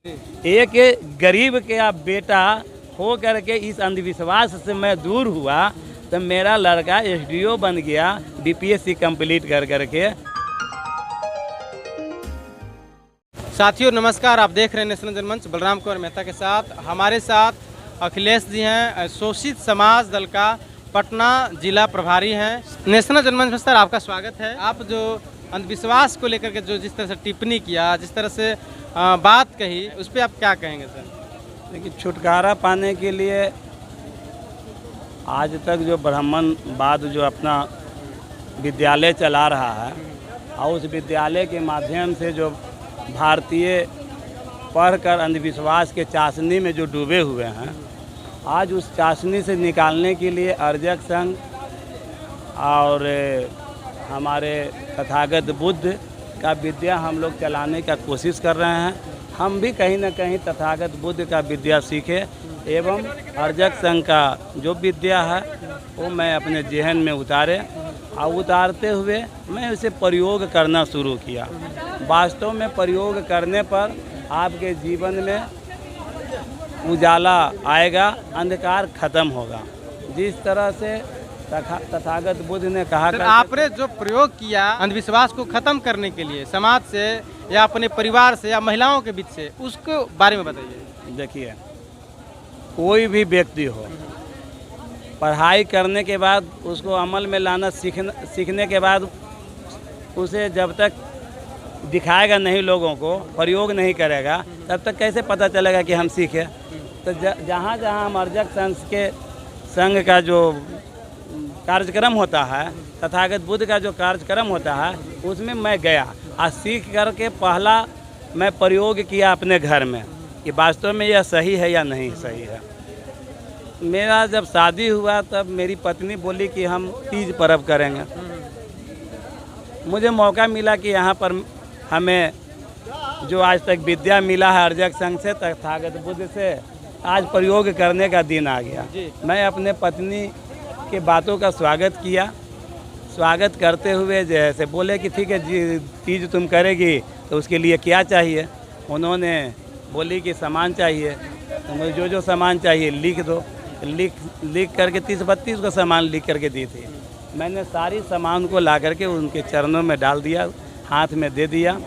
एक गरीब का बेटा हो करके इस अंधविश्वास से मैं दूर हुआ तो मेरा लड़का एसडीओ बन गया बीपीएससी कंप्लीट कर करके। साथियों नमस्कार, आप देख रहे हैं नेशनल जनमंच बलराम कुमार मेहता के साथ। हमारे साथ अखिलेश जी हैं, शोषित समाज दल का पटना जिला प्रभारी हैं। नेशनल जनमंच में सर आपका स्वागत है। आप जो अंधविश्वास को लेकर के जो जिस तरह से टिप्पणी किया, जिस तरह से बात कही, उस पर आप क्या कहेंगे सर? देखिए, छुटकारा पाने के लिए आज तक जो ब्राह्मणवाद जो अपना विद्यालय चला रहा है और उस विद्यालय के माध्यम से जो भारतीय पढ़कर अंधविश्वास के चाशनी में जो डूबे हुए हैं, आज उस चाशनी से निकालने के लिए अर्जक संघ और हमारे तथागत बुद्ध का विद्या हम लोग चलाने का कोशिश कर रहे हैं। हम भी कहीं ना कहीं तथागत बुद्ध का विद्या सीखे एवं अर्जक संघ का जो विद्या है वो मैं अपने जेहन में उतारे और उतारते हुए मैं उसे प्रयोग करना शुरू किया। वास्तव में प्रयोग करने पर आपके जीवन में उजाला आएगा, अंधकार खत्म होगा। जिस तरह से तथागत बुद्ध ने कहा, आपने जो प्रयोग किया अंधविश्वास को खत्म करने के लिए समाज से या अपने परिवार से या महिलाओं के बीच से, उसके बारे में बताइए। देखिए, कोई भी व्यक्ति हो, पढ़ाई करने के बाद उसको अमल में लाना सीखने के बाद उसे जब तक दिखाएगा नहीं, लोगों को प्रयोग नहीं करेगा, तब तक कैसे पता चलेगा कि हम सीखे। तो जहाँ जहाँ हम अर्जक संघ का जो कार्यक्रम होता है, तथागत बुद्ध का जो कार्यक्रम होता है, उसमें मैं गया और सीख करके पहला मैं प्रयोग किया अपने घर में कि वास्तव में यह सही है या नहीं सही है। मेरा जब शादी हुआ तब मेरी पत्नी बोली कि हम तीज पर्व करेंगे। मुझे मौका मिला कि यहाँ पर हमें जो आज तक विद्या मिला है अर्जक संघ से, तथागत बुद्ध से, आज प्रयोग करने का दिन आ गया। मैं अपने पत्नी के बातों का स्वागत किया। स्वागत करते हुए जैसे बोले कि ठीक है जी, तीज तुम करेगी तो उसके लिए क्या चाहिए। उन्होंने बोली कि सामान चाहिए, तो मुझे जो सामान चाहिए लिख दो। लिख करके 30-32 को सामान लिख करके दी थी। मैंने सारी सामान को ला करके उनके चरणों में डाल दिया, हाथ में दे दिया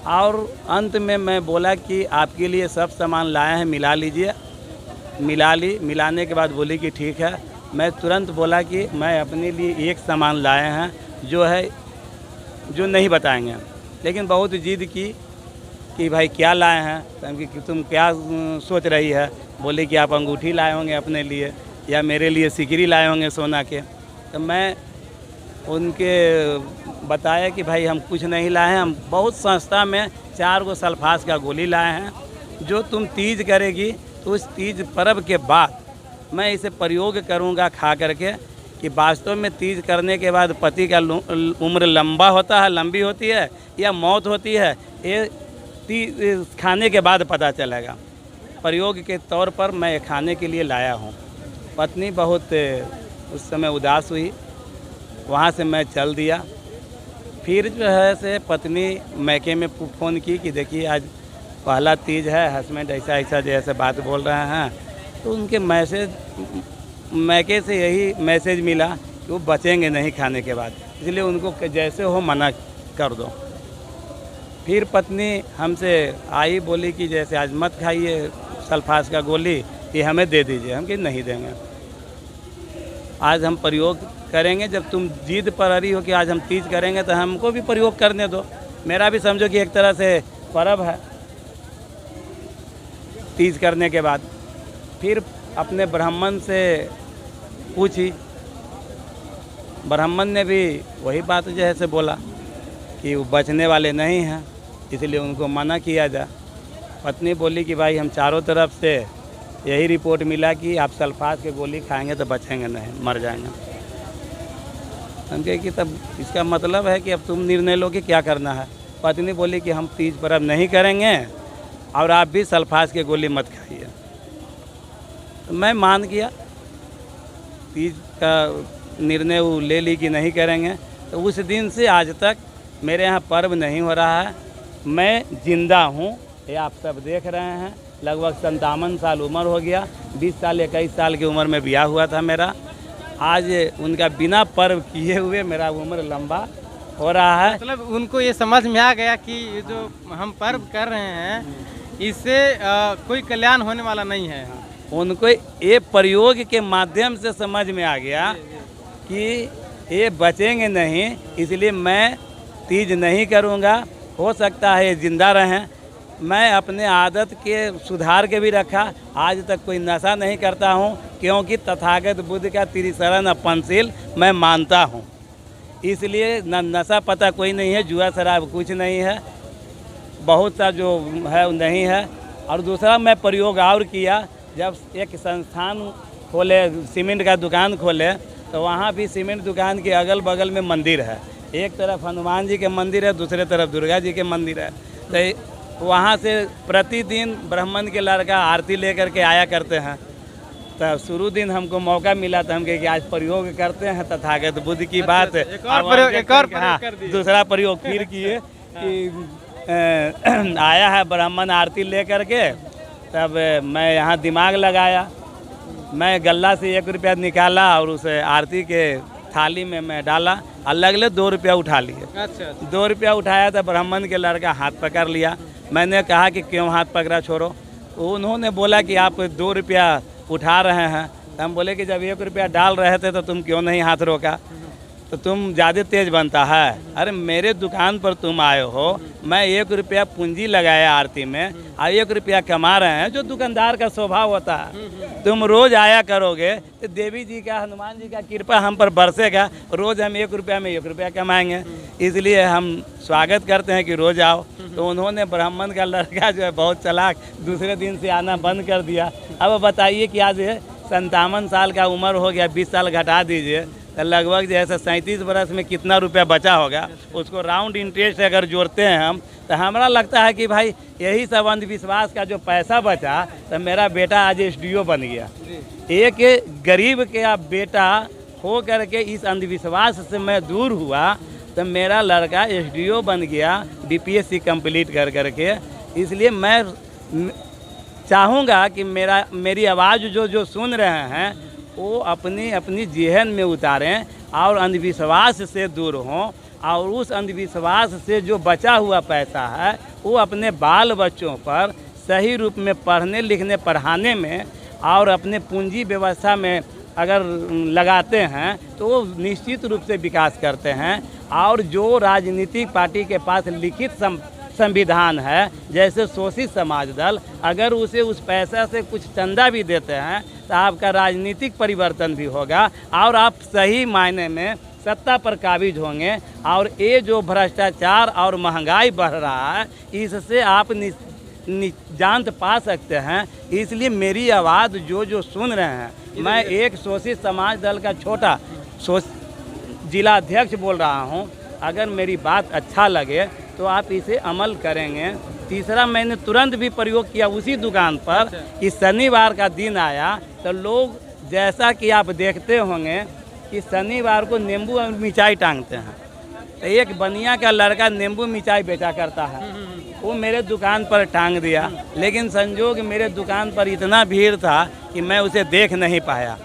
और अंत में मैं बोला कि आपके लिए सब सामान लाए हैं, मिला लीजिए। मिलाने के बाद बोली कि ठीक है। मैं तुरंत बोला कि मैं अपने लिए एक सामान लाए हैं जो नहीं बताएंगे, लेकिन बहुत जिद की कि भाई क्या लाए हैं, कि तुम क्या सोच रही है। बोले कि आप अंगूठी लाए होंगे अपने लिए या मेरे लिए सिकरी लाए होंगे सोना के। तो मैं उनके बताया कि भाई हम कुछ नहीं लाए हैं, हम बहुत सस्ता में 4 गो सल्फास का गोली लाए हैं, जो तुम तीज करेगी तो उस तीज पर्व के बाद मैं इसे प्रयोग करूंगा खा करके कि वास्तव में तीज करने के बाद पति का उम्र लंबी होती है या मौत होती है, ये तीज खाने के बाद पता चलेगा। प्रयोग के तौर पर मैं खाने के लिए लाया हूँ। पत्नी बहुत उस समय उदास हुई, वहाँ से मैं चल दिया। फिर जो है से पत्नी मैके में फ़ोन की कि देखिए आज पहला तीज है, हस्बैंड ऐसा जैसे बात बोल रहे हैं। तो उनके मैके से यही मैसेज मिला कि वो बचेंगे नहीं खाने के बाद, इसलिए उनको जैसे हो मना कर दो। फिर पत्नी हमसे आई, बोली कि जैसे आज मत खाइए सल्फास का गोली, ये हमें दे दीजिए। हम कि नहीं देंगे, आज हम प्रयोग करेंगे। जब तुम जिद पर अड़ी हो कि आज हम तीज करेंगे तो हमको भी प्रयोग करने दो। मेरा भी समझो कि एक तरह से पर्व है तीज करने के बाद। फिर अपने ब्राह्मण से पूछी, ब्राह्मण ने भी वही बात जैसे बोला कि वो बचने वाले नहीं हैं, इसलिए उनको मना किया जाए। पत्नी बोली कि भाई हम चारों तरफ से यही रिपोर्ट मिला कि आप सल्फास के गोली खाएंगे तो बचेंगे नहीं, मर जाएंगे। हम कहे कि तब इसका मतलब है कि अब तुम निर्णय लो कि क्या करना है। पत्नी बोली कि हम तीज पर्व नहीं करेंगे और आप भी सल्फास के गोली मत खाइए। तो मैं मान गया, तीज का निर्णय वो ले ली कि नहीं करेंगे। तो उस दिन से आज तक मेरे यहाँ पर्व नहीं हो रहा है। मैं जिंदा हूँ ये आप सब देख रहे हैं। लगभग 57 साल उम्र हो गया। 20 साल 21 साल की उम्र में ब्याह हुआ था मेरा। आज उनका बिना पर्व किए हुए मेरा उम्र लंबा हो रहा है। मतलब उनको ये समझ में आ गया कि ये जो हम पर्व कर रहे हैं इससे कोई कल्याण होने वाला नहीं है। उनको ये प्रयोग के माध्यम से समझ में आ गया कि ये बचेंगे नहीं, इसलिए मैं तीज नहीं करूँगा। हो सकता है ये जिंदा रहें। मैं अपने आदत के सुधार के भी रखा। आज तक कोई नशा नहीं करता हूँ, क्योंकि तथागत बुद्ध का त्रिशरण अपनशील मैं मानता हूँ। इसलिए न नशा पता कोई नहीं है, जुआ शराब कुछ नहीं है, बहुत सा जो है नहीं है। और दूसरा मैं प्रयोग और किया, जब एक संस्थान खोले, सीमेंट का दुकान खोले, तो वहाँ भी सीमेंट दुकान के अगल बगल में मंदिर है। एक तरफ हनुमान जी के मंदिर है, दूसरे तरफ दुर्गा जी के मंदिर है। तो वहाँ से प्रतिदिन ब्राह्मण के लड़का आरती लेकर के आया करते हैं। तो शुरू दिन हमको मौका मिला था, हम कहे कि आज प्रयोग करते हैं तथागत बुद्ध की बात। एक और प्रयोग कर दिए। दूसरा प्रयोग फिर किए कि आया है ब्राह्मण आरती लेकर के। तब मैं यहाँ दिमाग लगाया, मैं गल्ला से 1 रुपया निकाला और उसे आरती के थाली में मैं डाला। अलग अलग 2 रुपया उठा लिए। अच्छा। 2 रुपया उठाया तो ब्राह्मण के लड़का हाथ पकड़ लिया। मैंने कहा कि क्यों हाथ पकड़ा, छोड़ो। उन्होंने बोला कि आप 2 रुपया उठा रहे हैं। तो हम बोले कि जब 1 रुपया डाल रहे थे तो तुम क्यों नहीं हाथ रोका, तो तुम ज़्यादा तेज बनता है। अरे मेरे दुकान पर तुम आए हो, मैं 1 रुपया पूंजी लगाया आरती में और 1 रुपया कमा रहे हैं, जो दुकानदार का स्वभाव होता है। तुम रोज़ आया करोगे तो देवी जी का, हनुमान जी का कृपा हम पर बरसेगा। रोज़ हम 1 रुपया में 1 रुपया कमाएंगे, इसलिए हम स्वागत करते हैं कि रोज़ आओ। तो उन्होंने ब्राह्मण का लड़का जो है बहुत चालाक, दूसरे दिन से आना बंद कर दिया। अब बताइए कि आज 57 साल का उम्र हो गया, 20 साल घटा दीजिए तो लगभग जैसे 37 बरस में कितना रुपया बचा होगा, उसको राउंड इंटरेस्ट अगर जोड़ते हैं हम, तो हमारा लगता है कि भाई यही सब अंधविश्वास का जो पैसा बचा, तो मेरा बेटा आज SDO बन गया। एक गरीब के बेटा हो करके इस अंधविश्वास से मैं दूर हुआ, तो मेरा लड़का SDO बन गया DPSC कंप्लीट कर करके। इसलिए मैं चाहूँगा कि मेरी आवाज़ जो सुन रहे हैं वो अपनी जेहन में उतारें और अंधविश्वास से दूर हों, और उस अंधविश्वास से जो बचा हुआ पैसा है वो अपने बाल बच्चों पर सही रूप में पढ़ने लिखने पढ़ाने में और अपने पूंजी व्यवस्था में अगर लगाते हैं तो वो निश्चित रूप से विकास करते हैं। और जो राजनीतिक पार्टी के पास लिखित संविधान है, जैसे शोषित समाज दल, अगर उसे उस पैसा से कुछ चंदा भी देते हैं तो आपका राजनीतिक परिवर्तन भी होगा और आप सही मायने में सत्ता पर काबिज होंगे। और ये जो भ्रष्टाचार और महंगाई बढ़ रहा है, इससे आप निजात पा सकते हैं। इसलिए मेरी आवाज़ जो सुन रहे हैं, मैं एक शोषित समाज दल का छोटा जिला अध्यक्ष बोल रहा हूं। अगर मेरी बात अच्छा लगे तो आप इसे अमल करेंगे। तीसरा, मैंने तुरंत भी प्रयोग किया उसी दुकान पर कि शनिवार का दिन आया तो लोग, जैसा कि आप देखते होंगे कि शनिवार को नींबू और मिठाई टांगते हैं। तो एक बनिया का लड़का नींबू मिठाई बेचा करता है, वो मेरे दुकान पर टांग दिया। लेकिन संजोग मेरे दुकान पर इतना भीड़ था कि मैं उसे देख नहीं पाया।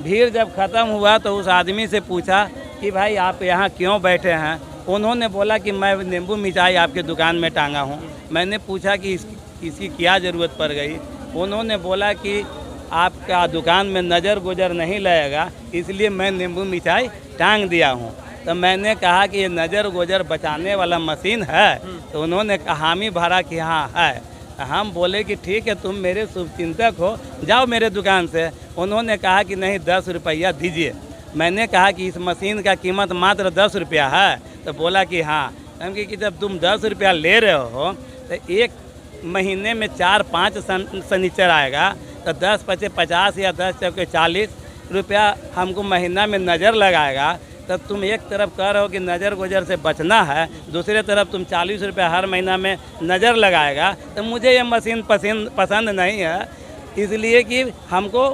भीड़ जब ख़त्म हुआ तो उस आदमी से पूछा कि भाई आप यहाँ क्यों बैठे हैं। उन्होंने बोला कि मैं नींबू मिठाई आपके दुकान में टांगा हूँ। मैंने पूछा कि इसकी क्या ज़रूरत पड़ गई। उन्होंने बोला कि आपका दुकान में नज़र गुजर नहीं लगेगा, इसलिए मैं नींबू मिठाई टांग दिया हूँ। तो मैंने कहा कि ये नज़र गुजर बचाने वाला मशीन है, तो उन्होंने हामी भरा कि हाँ है। हम बोले कि ठीक है, तुम मेरे शुभचिंतक हो, जाओ मेरे दुकान से। उन्होंने कहा कि नहीं 10 रुपया दीजिए। मैंने कहा कि इस मशीन का कीमत मात्र 10 रुपया है। तो बोला कि हाँ। हम कि जब तुम 10 रुपया ले रहे हो तो एक महीने में 4-5 शनिचर आएगा, तो 10 पचे 50 या 10 चौके 40 रुपया हमको महीना में नज़र लगाएगा। तो तुम एक तरफ कह रहे हो कि नज़र गुजर से बचना है, दूसरे तरफ तुम 40 रुपया हर महीना में नज़र लगाएगा। तो मुझे ये मशीन पसंद नहीं है, इसलिए कि हमको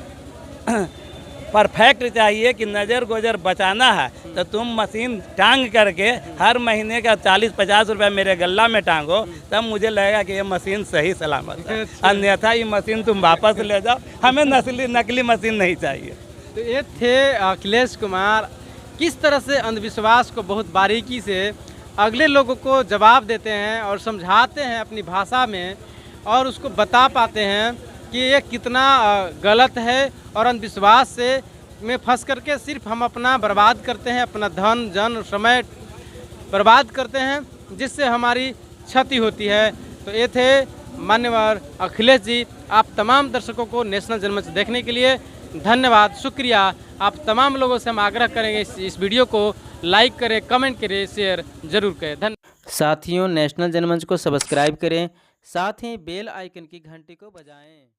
परफेक्ट चाहिए कि नज़र गोजर बचाना है तो तुम मशीन टांग करके हर महीने का 40-50 रुपया मेरे गल्ला में टांगो, तब मुझे लगेगा कि ये मशीन सही सलामत है। अन्यथा ये मशीन तुम वापस ले जाओ, हमें नकली मशीन नहीं चाहिए। तो ये थे अखिलेश कुमार, किस तरह से अंधविश्वास को बहुत बारीकी से अगले लोगों को जवाब देते हैं और समझाते हैं अपनी भाषा में, और उसको बता पाते हैं कि ये कितना गलत है और अंधविश्वास से में फंस करके सिर्फ हम अपना बर्बाद करते हैं, अपना धन जन समय बर्बाद करते हैं, जिससे हमारी क्षति होती है। तो ये थे मान्यवर अखिलेश जी। आप तमाम दर्शकों को नेशनल जनमंच देखने के लिए धन्यवाद, शुक्रिया। आप तमाम लोगों से हम आग्रह करेंगे इस वीडियो को लाइक करें, कमेंट करें, शेयर जरूर करें। धन्यवाद। साथियों, नेशनल जनमंच को सब्सक्राइब करें, साथ ही बेल आइकन की घंटी को बजाएं।